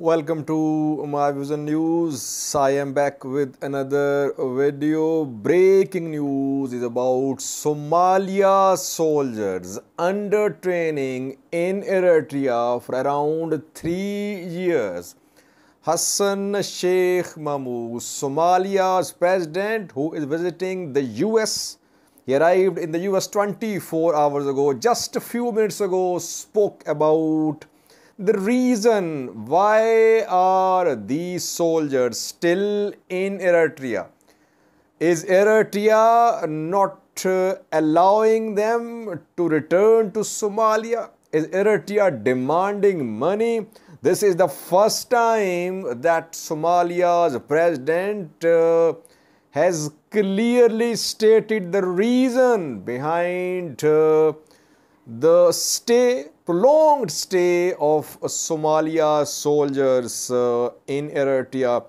Welcome to my Vision News. I am back with another video. Breaking news is about Somalia soldiers under training in Eritrea for around 3 years. Hassan Sheikh Mahmoud, Somalia's president, who is visiting the US. He arrived in the US 24 hours ago. Just a few minutes ago, spoke about the reason why are these soldiers still in Eritrea. Is Eritrea not allowing them to return to Somalia? Is Eritrea demanding money? This is the first time that Somalia's president has clearly stated the reason behind the prolonged stay of Somalia soldiers in Eritrea.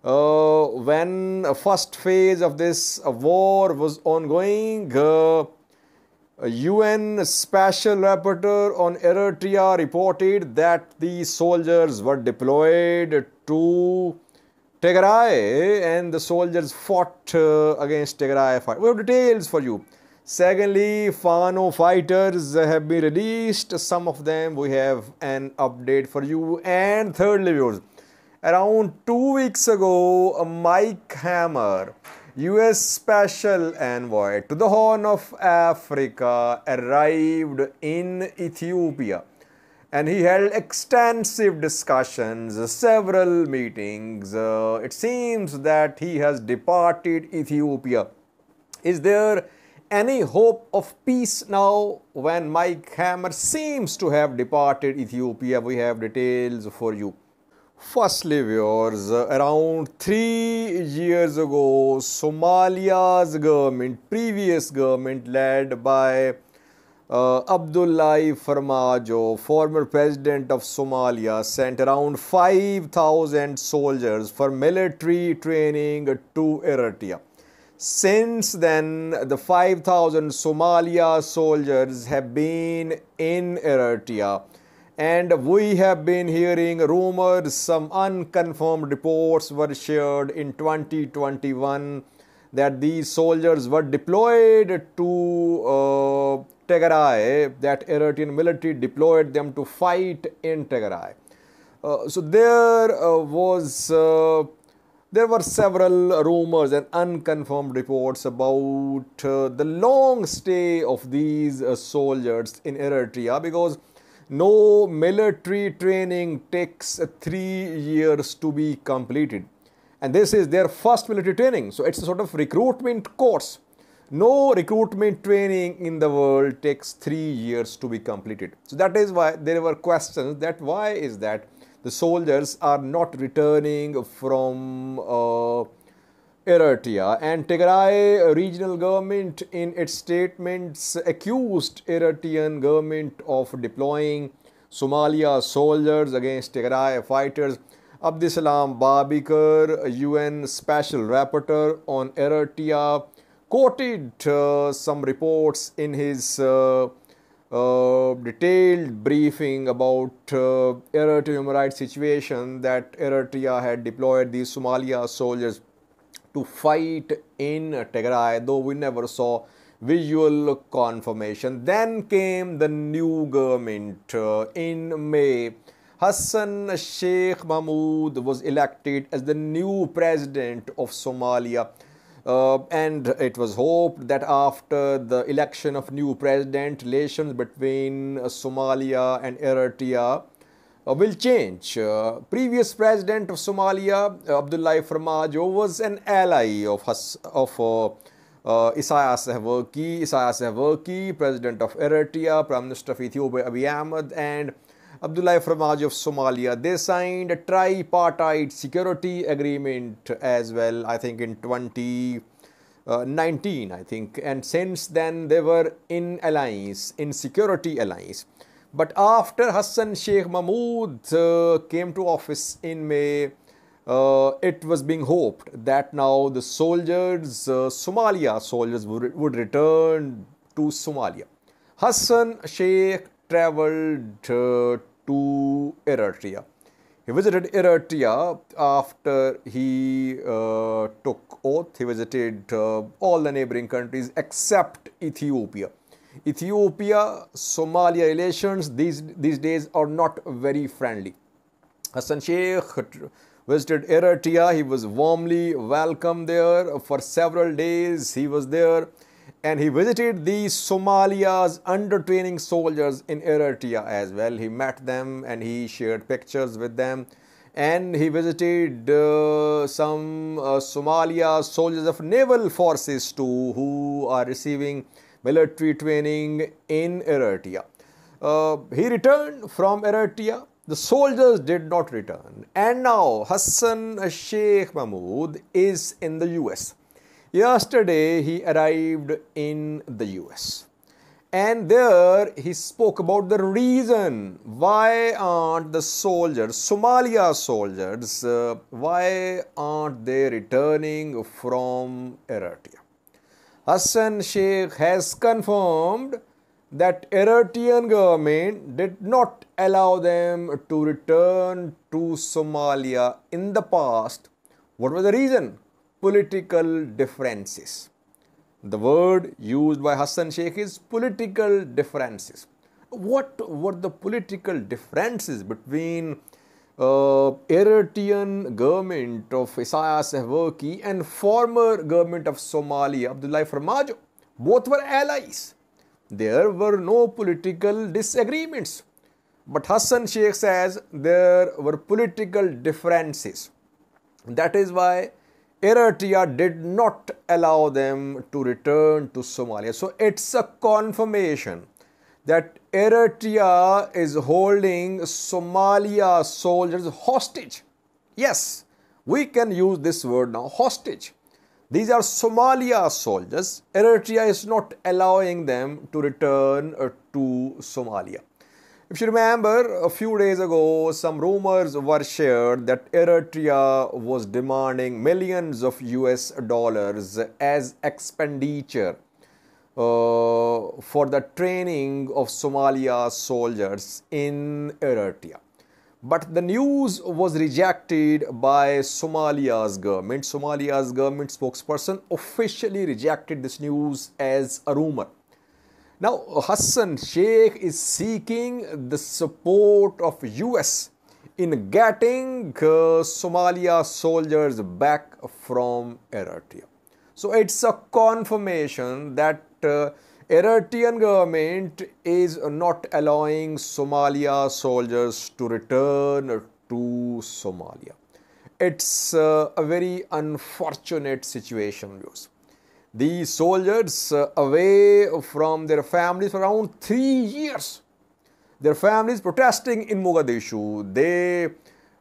When first phase of this war was ongoing, UN Special Rapporteur on Eritrea reported that the soldiers were deployed to Tigray and the soldiers fought against Tigray. We have details for you. Secondly, Fano fighters have been released. Some of them we have an update for you. And thirdly, viewers, around 2 weeks ago, Mike Hammer, US Special Envoy to the Horn of Africa, arrived in Ethiopia. And he held extensive discussions, several meetings. It seems that he has departed Ethiopia. Is there any hope of peace now when Mike Hammer seems to have departed Ethiopia? We have details for you. Firstly, viewers, around 3 years ago, Somalia's government, previous government led by Abdullahi Farmajo, former president of Somalia, sent around 5,000 soldiers for military training to Eritrea. Since then, the 5,000 Somalia soldiers have been in Eritrea, and we have been hearing rumors. Some unconfirmed reports were shared in 2021 that these soldiers were deployed to Tigray, that Eritrean military deployed them to fight in Tigray. So there were several rumors and unconfirmed reports about the long stay of these soldiers in Eritrea, because no military training takes 3 years to be completed. And this is their first military training. So it's a sort of recruitment course. No recruitment training in the world takes 3 years to be completed. So that is why there were questions that why is that the soldiers are not returning from Eritrea. And Tigray regional government in its statements accused Eritrean government of deploying Somalia soldiers against Tigray fighters. Abdisalam Babikar, UN Special Rapporteur on Eritrea, quoted some reports in his detailed briefing about Eritrean human rights situation, that Eritrea had deployed these Somalia soldiers to fight in Tigray, though we never saw visual confirmation. Then came the new government in May. Hassan Sheikh Mahmoud was elected as the new president of Somalia. And it was hoped that after the election of new president, relations between Somalia and Eritrea will change. Previous president of Somalia, Abdullahi Farmajo, was an ally of Isaias Afwerki, president of Eritrea, Prime Minister of Ethiopia Abiy Ahmed, and Abdullahi Farmajo of Somalia. They signed a tripartite security agreement as well, I think in 2019, I think. And since then, they were in alliance, in security alliance. But after Hassan Sheikh Mahmoud came to office in May, it was being hoped that now the soldiers, Somalia soldiers, would return to Somalia. Hassan Sheikh traveled to Eritrea. He visited Eritrea after he took oath. He visited all the neighboring countries except Ethiopia. Ethiopia-Somalia relations these days are not very friendly. Hassan Sheikh visited Eritrea. He was warmly welcomed there for several days. He was there and he visited the Somalia's under-training soldiers in Eritrea as well. He met them and he shared pictures with them. And he visited some Somalia soldiers of naval forces too, who are receiving military training in Eritrea. He returned from Eritrea. The soldiers did not return. And now Hassan Sheikh Mahmoud is in the US. Yesterday he arrived in the US. And there he spoke about the reason why aren't the soldiers, Somalia soldiers, why aren't they returning from Eritrea? Hassan Sheikh has confirmed that Eritrean government did not allow them to return to Somalia in the past. What was the reason? Political differences. The word used by Hassan Sheikh is political differences. What were the political differences between Eritrean government of Isaias Afwerki and former government of Somalia, Abdullah Farmajo? Both were allies. There were no political disagreements. But Hassan Sheikh says there were political differences. That is why Eritrea did not allow them to return to Somalia. So it's a confirmation that Eritrea is holding Somalia soldiers hostage. Yes, we can use this word now, hostage. These are Somalia soldiers. Eritrea is not allowing them to return to Somalia. If you remember, a few days ago, some rumors were shared that Eritrea was demanding millions of US dollars as expenditure for the training of Somalia soldiers in Eritrea. But the news was rejected by Somalia's government. Somalia's government spokesperson officially rejected this news as a rumor. Now, Hassan Sheikh is seeking the support of US in getting Somalia soldiers back from Eritrea. So, it's a confirmation that Eritrean government is not allowing Somalia soldiers to return to Somalia. It's a very unfortunate situation, viewers. These soldiers away from their families for around 3 years. Their families protesting in Mogadishu. They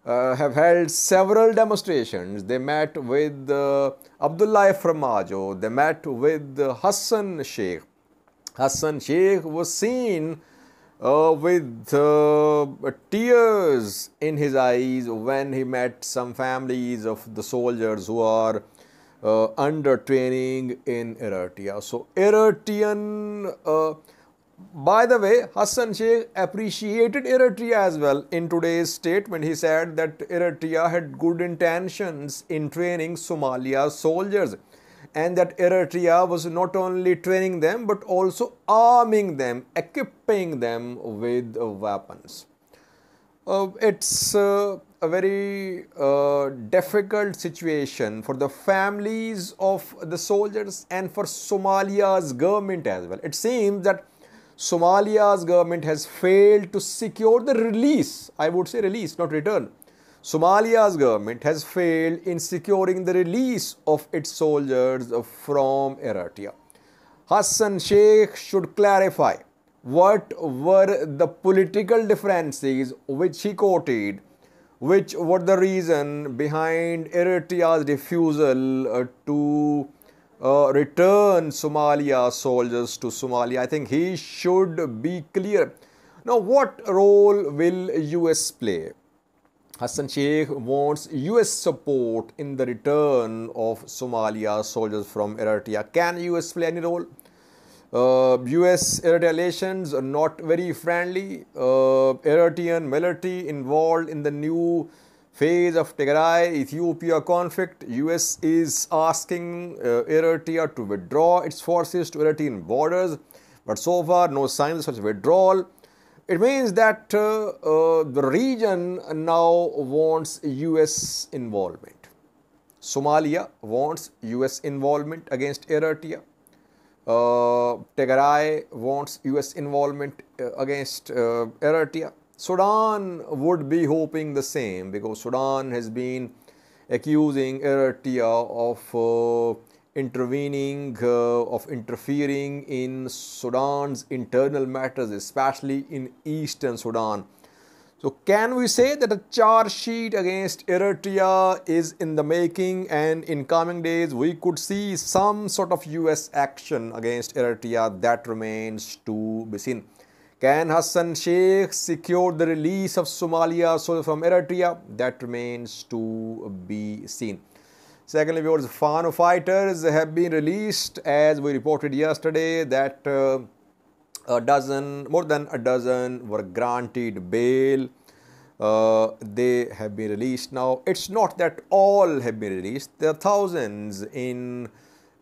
have held several demonstrations. They met with Abdullah Farmajo. They met with Hassan Sheikh. Hassan Sheikh was seen with tears in his eyes when he met some families of the soldiers who are under training in Eritrea. So Eritrean, by the way, Hassan Sheikh appreciated Eritrea as well in today's statement. He said that Eritrea had good intentions in training Somalia soldiers and that Eritrea was not only training them but also arming them, equipping them with weapons. It's a very difficult situation for the families of the soldiers and for Somalia's government as well. It seems that Somalia's government has failed to secure the release, I would say release, not return. Somalia's government has failed in securing the release of its soldiers from Eritrea. Hassan Sheikh should clarify what were the political differences which he quoted, which were the reason behind Eritrea's refusal to return Somalia soldiers to Somalia. I think he should be clear. Now, what role will US play? Hassan Sheikh wants US support in the return of Somalia soldiers from Eritrea. Can US play any role? US-Eritrea relations are not very friendly. Eritrean military involved in the new phase of Tigray-Ethiopia conflict. US is asking Eritrea to withdraw its forces to Eritrean borders, but so far no signs of such withdrawal. It means that the region now wants US involvement. Somalia wants US involvement against Eritrea. Tigray wants US involvement against Eritrea. Sudan would be hoping the same, because Sudan has been accusing Eritrea of intervening, of interfering in Sudan's internal matters, especially in eastern Sudan. So can we say that a charge sheet against Eritrea is in the making, and in coming days we could see some sort of US action against Eritrea? That remains to be seen. Can Hassan Sheikh secure the release of Somalia from Eritrea? That remains to be seen. Secondly, viewers, Fano fighters have been released, as we reported yesterday that more than a dozen were granted bail. They have been released now. It's not that all have been released. There are thousands in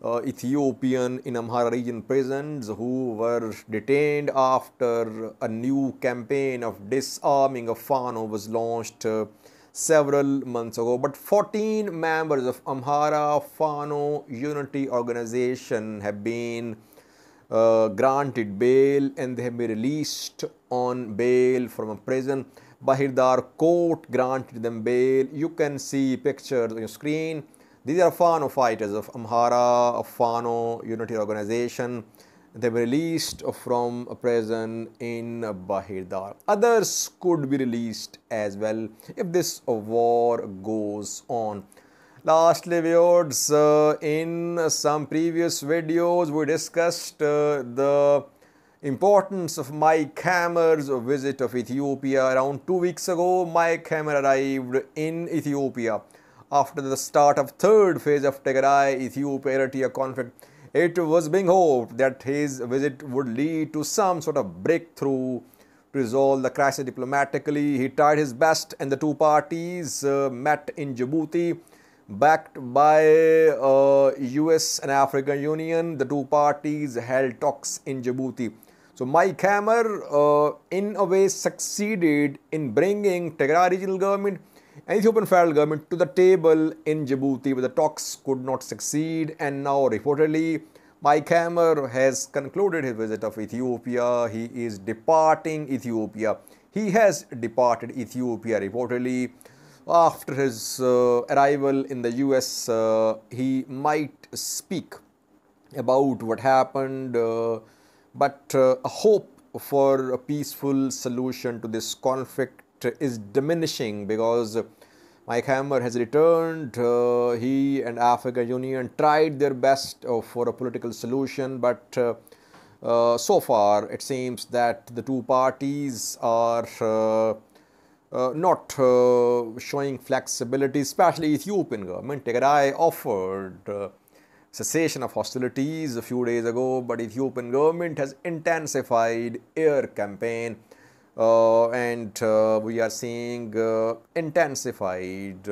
Ethiopian, in Amhara region prisons who were detained after a new campaign of disarming of Fano was launched several months ago. But 14 members of Amhara Fano Unity Organization have been granted bail, and they have been released on bail from a prison. Bahir Dar court granted them bail. You can see pictures on your screen. These are Fano fighters of Amhara Fano Unity Organization. They were released from a prison in Bahir Dar. Others could be released as well if this war goes on. Lastly, viewers, in some previous videos we discussed the importance of Mike Hammer's visit of Ethiopia. Around 2 weeks ago, Mike Hammer arrived in Ethiopia after the start of third phase of Tigray-Ethiopia-Eritrea conflict. It was being hoped that his visit would lead to some sort of breakthrough to resolve the crisis diplomatically. He tried his best, and the two parties met in Djibouti, backed by US and African Union. The two parties held talks in Djibouti. So Mike Hammer in a way succeeded in bringing Tigray regional government and Ethiopian federal government to the table in Djibouti, but the talks could not succeed, and now reportedly Mike Hammer has concluded his visit of Ethiopia. He is departing Ethiopia. He has departed Ethiopia reportedly. After his arrival in the US, he might speak about what happened, but a hope for a peaceful solution to this conflict is diminishing, because Mike Hammer has returned. He and African Union tried their best for a political solution, but so far it seems that the two parties are not showing flexibility, especially Ethiopian government. Tigray offered cessation of hostilities a few days ago, but Ethiopian government has intensified air campaign, and we are seeing intensified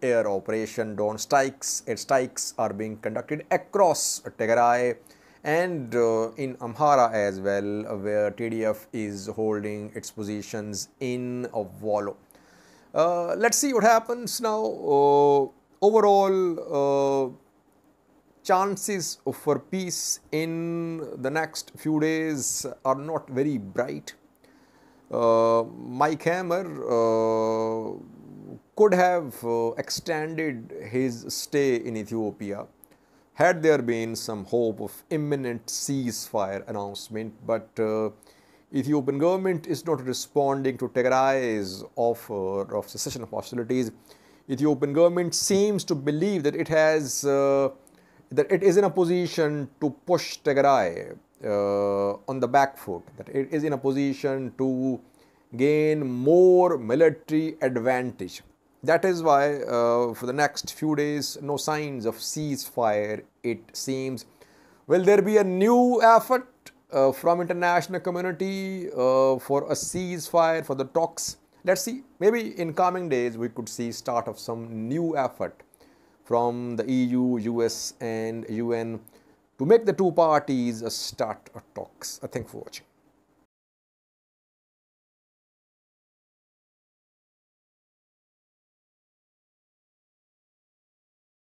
air operation, drone strikes. Air strikes are being conducted across Tigray and in Amhara as well, where TDF is holding its positions in Wallo. Let's see what happens now. Overall, chances for peace in the next few days are not very bright. Mike Hammer could have extended his stay in Ethiopia had there been some hope of imminent ceasefire announcement, but Ethiopian government is not responding to Tigray's offer of cessation of hostilities. Ethiopian government seems to believe that it is in a position to push Tigray on the back foot, that it is in a position to gain more military advantage. That is why for the next few days, no signs of ceasefire, it seems. Will there be a new effort from international community for a ceasefire, for the talks. Let's see, maybe in coming days we could see start of some new effort from the EU, US and UN to make the two parties start talks. Thanks for watching.